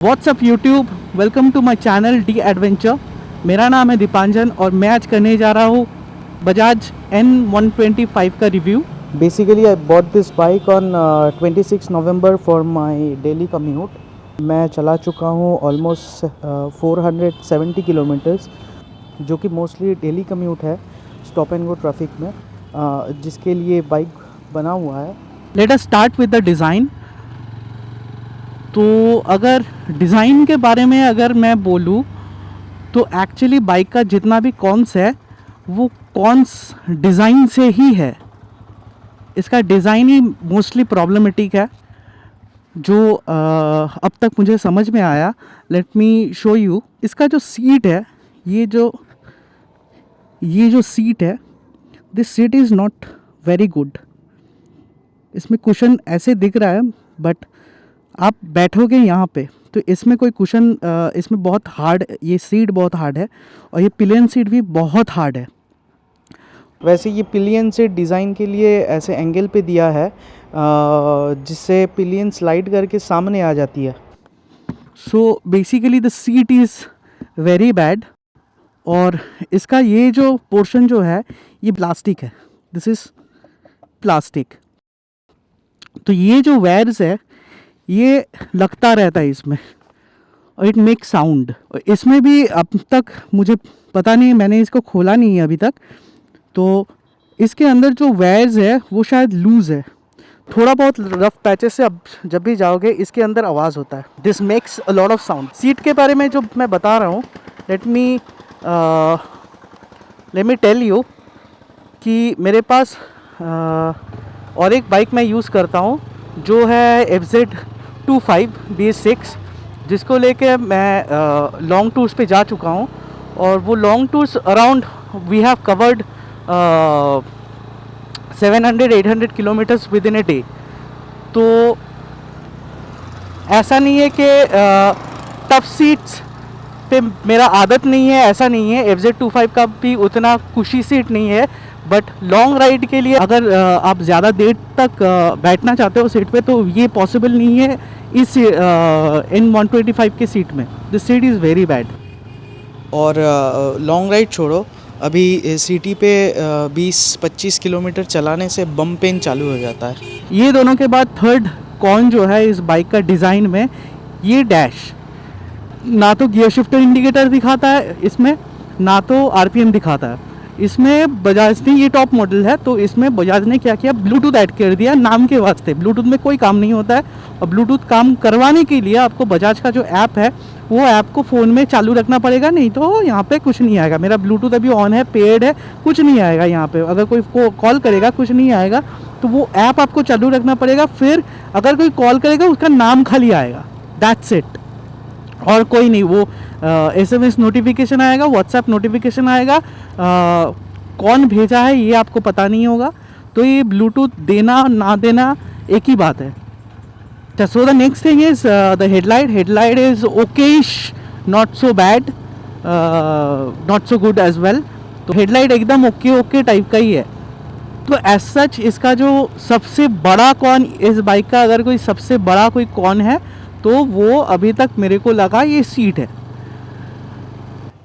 WhatsApp YouTube, welcome to my channel the adventure. मेरा नाम है दीपांजन और मैं आज करने जा रहा हूँ बजाज N125 का review. Basically I bought this bike on 26 November for my daily commute. मैं चला चुका हूँ ऑलमोस्ट 470 किलोमीटर्स, जो कि मोस्टली डेली कम्यूट है स्टॉप एंड गो ट्रैफिक में, जिसके लिए बाइक बना हुआ है। Let us start with the design. तो अगर डिज़ाइन के बारे में अगर मैं बोलूँ तो एक्चुअली बाइक का जितना भी कॉन्स है वो कॉन्स डिज़ाइन से ही है। इसका डिज़ाइन ही मोस्टली प्रॉब्लमेटिक है जो अब तक मुझे समझ में आया। Let me show you. इसका जो सीट है, ये जो सीट है, this seat is not very good. इसमें कुशन ऐसे दिख रहा है, बट आप बैठोगे यहाँ पे तो इसमें कोई कुशन, इसमें बहुत हार्ड, ये सीट बहुत हार्ड है और ये पिलियन सीट भी बहुत हार्ड है। वैसे ये पिलियन सीट डिज़ाइन के लिए ऐसे एंगल पे दिया है जिससे पिलियन स्लाइड करके सामने आ जाती है। So basically the seat is very bad. और इसका ये जो पोर्शन जो है ये प्लास्टिक है, दिस इज़ प्लास्टिक। तो ये जो वायर्स है ये लगता रहता है इसमें और इट मेक साउंड। और इसमें भी अब तक मुझे पता नहीं, मैंने इसको खोला नहीं है अभी तक, तो इसके अंदर जो वायर्स है वो शायद लूज़ है। थोड़ा बहुत रफ पैचेस से अब जब भी जाओगे इसके अंदर आवाज़ होता है। This makes a lot of sound. Seat के बारे में जो मैं बता रहा हूँ, लेट मी टेल यू कि मेरे पास और एक बाइक मैं यूज़ करता हूँ जो है FZ25 BS6, जिसको लेके मैं लॉन्ग टूर्स पे जा चुका हूँ। और वो long tours around we have covered 700-800 kilometres within a day. तो ऐसा नहीं है कि टफ सीट्स पे मेरा आदत नहीं है, ऐसा नहीं है। FZ25 का भी उतना कुशी सीट नहीं है, बट लॉन्ग राइड के लिए अगर आप ज़्यादा देर तक बैठना चाहते हो सीट पे तो ये पॉसिबल नहीं है इस N125 के सीट में। This seat is very bad. और लॉन्ग राइड छोड़ो, अभी सिटी पे 20-25 किलोमीटर चलाने से बम पेन चालू हो जाता है। ये दोनों के बाद थर्ड कॉन जो है इस बाइक का डिज़ाइन में, ये डैश। ना तो गियर शिफ्टर इंडिकेटर दिखाता है इसमें, ना तो RPM दिखाता है इसमें। बजाज ने, ये टॉप मॉडल है तो इसमें बजाज ने क्या किया, ब्लूटूथ ऐड कर दिया नाम के वास्ते। ब्लूटूथ में कोई काम नहीं होता है, और ब्लूटूथ काम करवाने के लिए आपको बजाज का जो ऐप है वो ऐप को फ़ोन में चालू रखना पड़ेगा, नहीं तो यहाँ पे कुछ नहीं आएगा। मेरा ब्लूटूथ अभी ऑन है, पेड है, कुछ नहीं आएगा यहाँ पे। अगर कोई कॉल करेगा कुछ नहीं आएगा, तो वो ऐप आपको चालू रखना पड़ेगा। फिर अगर कोई कॉल करेगा उसका नाम खाली आएगा, दैट्स इट, और कोई नहीं। वो SMS नोटिफिकेशन आएगा, व्हाट्सएप नोटिफिकेशन आएगा, कौन भेजा है ये आपको पता नहीं होगा। तो ये ब्लूटूथ देना ना देना एक ही बात है। So the next thing is the headlight is okayish, not so bad, not so good as well. तो हेडलाइट एकदम ओके टाइप का ही है। तो एज सच इसका जो सबसे बड़ा कॉन इस बाइक का, अगर कोई सबसे बड़ा कोई कॉन है तो वो अभी तक मेरे को लगा ये सीट है।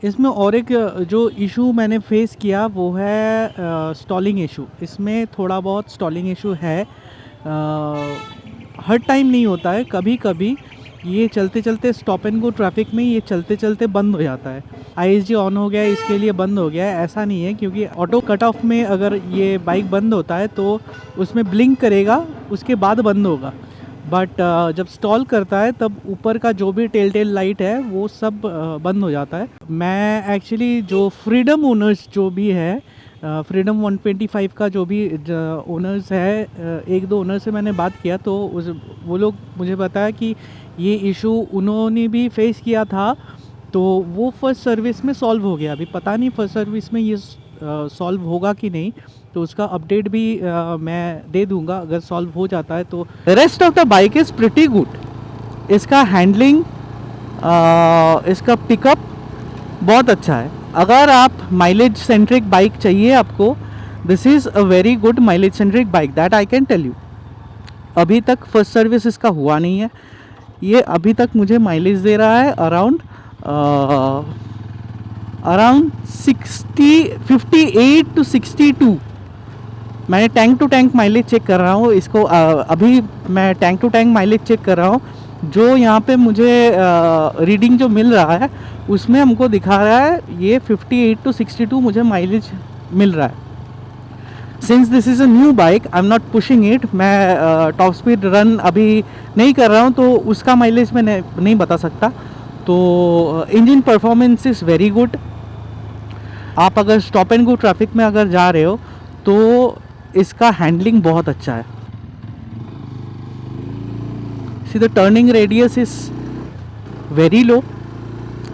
इसमें और एक जो इशू मैंने फेस किया वो है स्टॉलिंग इशू। इसमें थोड़ा बहुत स्टॉलिंग इशू है, हर टाइम नहीं होता है, कभी कभी ये चलते चलते स्टॉप एंड गो ट्रैफिक में ये चलते चलते बंद हो जाता है। ISG ऑन हो गया है इसके लिए बंद हो गया है, ऐसा नहीं है, क्योंकि ऑटो कट ऑफ में अगर ये बाइक बंद होता है तो उसमें ब्लिंक करेगा, उसके बाद बंद होगा। बट जब स्टॉल करता है तब ऊपर का जो भी टेल लाइट है वो सब बंद हो जाता है। मैं एक्चुअली जो फ्रीडम ओनर्स जो भी है, फ्रीडम 125 का जो भी ओनर्स है, एक दो ओनर से मैंने बात किया तो वो लोग मुझे बताया कि ये इशू उन्होंने भी फेस किया था, तो वो फर्स्ट सर्विस में सॉल्व हो गया। अभी पता नहीं फर्स्ट सर्विस में ये सॉल्व होगा कि नहीं, तो उसका अपडेट भी मैं दे दूंगा अगर सॉल्व हो जाता है तो। Rest of the bike is pretty good. इसका हैंडलिंग, इसका पिकअप बहुत अच्छा है। अगर आप माइलेज सेंट्रिक बाइक चाहिए आपको, this is a very good mileage centric bike, that I can tell you. अभी तक फर्स्ट सर्विस इसका हुआ नहीं है। ये अभी तक मुझे माइलेज दे रहा है अराउंड अराउंड 58 to 62। मैं tank to tank mileage check कर रहा हूँ इसको। अभी मैं tank to tank mileage check कर रहा हूँ। जो यहाँ पे मुझे रीडिंग जो मिल रहा है उसमें हमको दिखा रहा है ये 58 to 62 मुझे माइलेज मिल रहा है। Since this is a new bike I am not pushing it. मैं टॉप स्पीड रन अभी नहीं कर रहा हूँ तो उसका माइलेज मैं नहीं बता सकता। तो engine performance is very good. आप अगर स्टॉप एंड गो ट्रैफिक में अगर जा रहे हो तो इसका हैंडलिंग बहुत अच्छा है। See the turning radius is very low,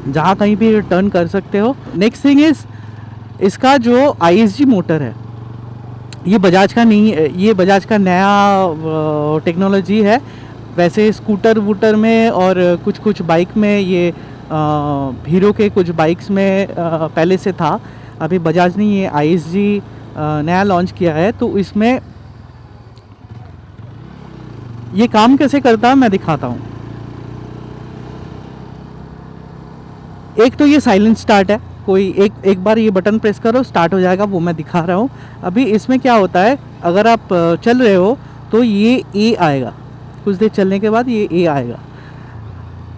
जहाँ कहीं भी टर्न कर सकते हो। नेक्स्ट थिंग इज़ इसका जो ISG मोटर है ये बजाज का नहीं है, ये बजाज का नया टेक्नोलॉजी है। वैसे स्कूटर वूटर में और कुछ कुछ बाइक में ये हीरो के कुछ बाइक्स में पहले से था। अभी बजाज ने ये ISG नया लॉन्च किया है। तो इसमें ये काम कैसे करता है मैं दिखाता हूँ। एक तो ये साइलेंट स्टार्ट है, कोई एक बार ये बटन प्रेस करो स्टार्ट हो जाएगा, वो मैं दिखा रहा हूँ। अभी इसमें क्या होता है, अगर आप चल रहे हो तो ये A आएगा, कुछ देर चलने के बाद ये A आएगा।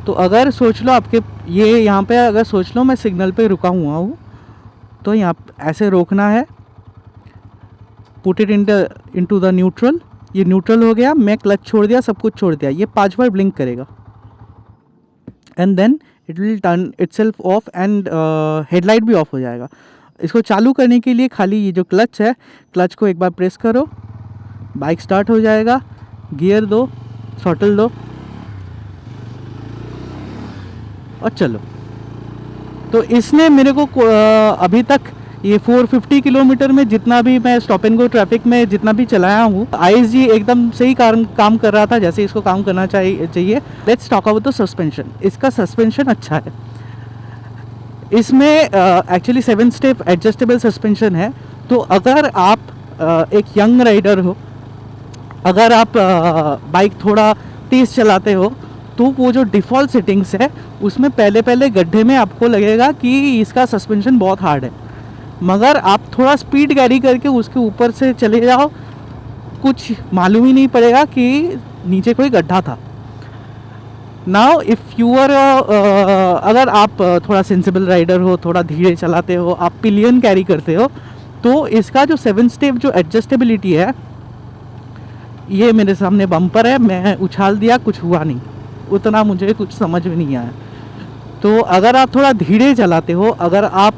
तो अगर सोच लो आपके ये यहाँ पे अगर सोच लो मैं सिग्नल पे रुका हुआ हूँ तो यहाँ ऐसे रोकना है, put it into the neutral. ये न्यूट्रल हो गया, मैं क्लच छोड़ दिया, सब कुछ छोड़ दिया, ये 5 बार ब्लिंक करेगा and then it will turn itself off and headlight भी ऑफ हो जाएगा। इसको चालू करने के लिए खाली ये जो क्लच है, क्लच को एक बार प्रेस करो, बाइक स्टार्ट हो जाएगा, गियर दो, थ्रॉटल दो और चलो। तो इसने मेरे को अभी तक ये 450 किलोमीटर में जितना भी मैं स्टॉप एंड गो ट्रैफिक में जितना भी चलाया हूँ, ISG एकदम सही काम कर रहा था जैसे इसको काम करना चाहिए। Let's talk about the suspension. इसका सस्पेंशन अच्छा है। इसमें एक्चुअली 7 स्टेप एडजस्टेबल सस्पेंशन है। तो अगर आप एक यंग राइडर हो, अगर आप बाइक थोड़ा तेज़ चलाते हो तो वो जो डिफ़ॉल्ट सेटिंग्स है उसमें पहले गड्ढे में आपको लगेगा कि इसका सस्पेंशन बहुत हार्ड है, मगर आप थोड़ा स्पीड कैरी करके उसके ऊपर से चले जाओ, कुछ मालूम ही नहीं पड़ेगा कि नीचे कोई गड्ढा था। नाउ इफ़ यू आर अगर आप थोड़ा सेंसिबल राइडर हो, थोड़ा धीरे चलाते हो, आप पिलियन कैरी करते हो, तो इसका जो 7 स्टेप जो एडजस्टेबिलिटी है, ये मेरे सामने बम्पर है, मैं उछाल दिया, कुछ हुआ नहीं, उतना मुझे कुछ समझ में नहीं आया। तो अगर आप थोड़ा धीरे चलाते हो, अगर आप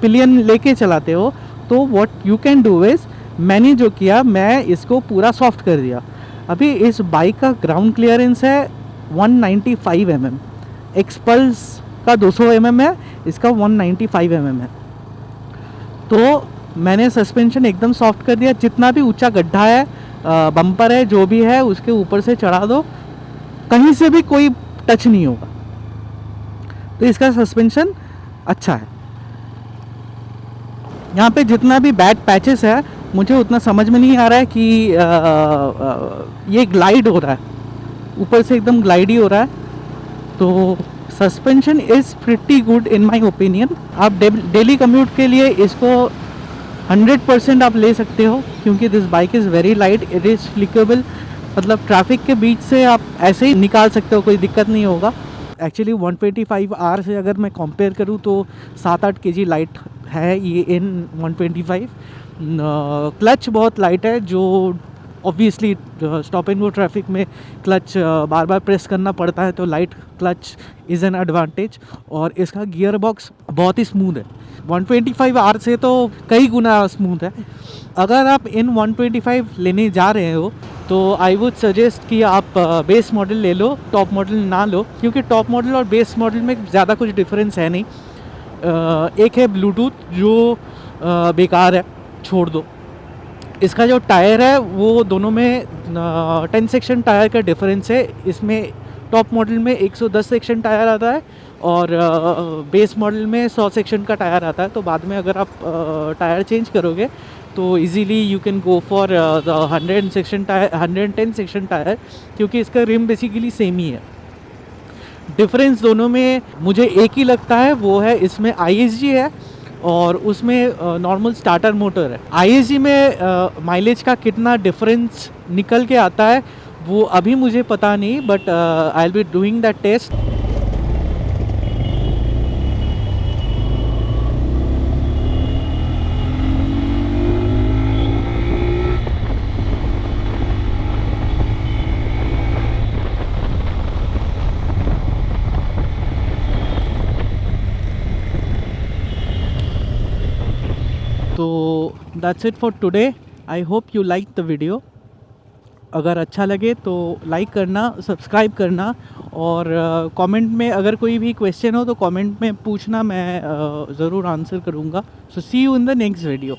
पिलियन लेके चलाते हो, तो what you can do is, मैंने जो किया मैं इसको पूरा सॉफ्ट कर दिया। अभी इस बाइक का ग्राउंड क्लियरेंस है 195 mm, एक्सपल्स का 200 mm है, इसका 195 mm है। तो मैंने सस्पेंशन एकदम सॉफ्ट कर दिया। जितना भी ऊंचा गड्ढा है, बम्पर है, जो भी है, उसके ऊपर से चढ़ा दो, कहीं से भी कोई टच नहीं होगा। तो इसका सस्पेंशन अच्छा है। यहाँ पे जितना भी बैड पैचेस है मुझे उतना समझ में नहीं आ रहा है कि ये ग्लाइड हो रहा है, ऊपर से एकदम ग्लाइड ही हो रहा है। तो suspension is pretty good in my opinion. आप डेली कम्यूट के लिए इसको 100% आप ले सकते हो, क्योंकि this bike is very light, it is flickable. मतलब ट्रैफिक के बीच से आप ऐसे ही निकाल सकते हो, कोई दिक्कत नहीं होगा। एक्चुअली 125R से अगर मैं कंपेयर करूँ तो 7-8 kg लाइट है ये इन 125। क्लच बहुत लाइट है, जो obviously stop and go traffic में क्लच बार बार प्रेस करना पड़ता है, तो light clutch is an advantage. और इसका गियर बॉक्स बहुत ही स्मूथ है, 125R से तो कई गुना स्मूथ है। अगर आप इन 125 लेने जा रहे हो तो आई वुड सजेस्ट कि आप बेस मॉडल ले लो, टॉप मॉडल ना लो, क्योंकि टॉप मॉडल और बेस मॉडल में ज़्यादा कुछ डिफरेंस है नहीं। एक है ब्लूटूथ जो बेकार है, छोड़ दो। इसका जो टायर है वो दोनों में 10 सेक्शन टायर का डिफरेंस है। इसमें टॉप मॉडल में 110 सेक्शन टायर आता है और बेस मॉडल में 100 सेक्शन का टायर आता है। तो बाद में अगर आप टायर चेंज करोगे तो easily you can go for the 110 section tyre, क्योंकि इसका रिम बेसिकली सेम ही है। डिफरेंस दोनों में मुझे एक ही लगता है, वो है इसमें ISG है और उसमें नॉर्मल स्टार्टर मोटर है। ISG में माइलेज का कितना डिफरेंस निकल के आता है वो अभी मुझे पता नहीं, but I will be doing that test. तो that's it for today. I hope you like the video. अगर अच्छा लगे तो लाइक करना, सब्सक्राइब करना और कमेंट में अगर कोई भी क्वेश्चन हो तो कमेंट में पूछना, मैं ज़रूर आंसर करूँगा। So see you in the next video.